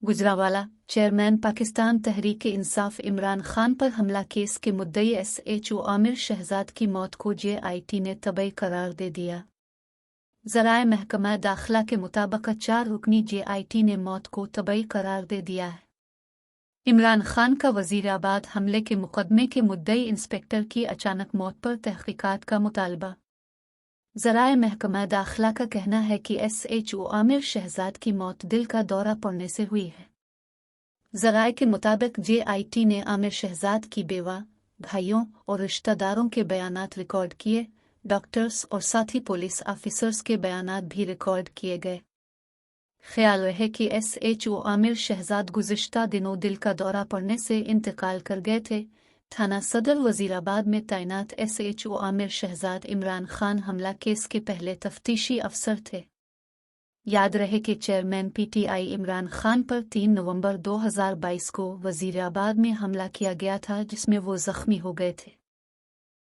Gujranwala chairman Pakistan Tehreek Insaf Imran Khan पर हमला case के मुद्दई SHO आमिर शहजाद की मौत को JIT ने तबई करार दे दिया। ज़राए महकमा दाखिला के मुताबिक 4 रुकनी JIT ने मौत को तबई करार दे दिया है। इमरान खान का वज़ीराबाद हमले के मुकदमे के मुद्दई इंस्पेक्टर की अचानक मौत पर तहकीकात का मुतालबा। ज़राए महकमा दाखिला का कहना है कि SHO आमिर शहजाद की मौत दिल का दौरा पड़ने से हुई है। ज़राए के मुताबिक JIT ने आमिर शहजाद की बेवा, भाइयों और रिश्तेदारों के बयानात रिकॉर्ड किए, डॉक्टर्स और साथी पुलिस ऑफिसर्स के बयानात भी रिकॉर्ड किए गए। ख्याल रहे कि SHO आमिर शहजाद गुज़िश्ता दिनों दिल का दौरा पड़ने से इंतकाल कर गए थे। थाना सदर वज़ीराबाद में तैनात SHO आमिर शहजाद इमरान खान हमला केस के पहले तफ्तीशी अफसर थे। याद रहे कि चेयरमैन PTI इमरान खान पर 3 नवंबर 2022 को वज़ीराबाद में हमला किया गया था, जिसमें वो ज़ख्मी हो गए थे।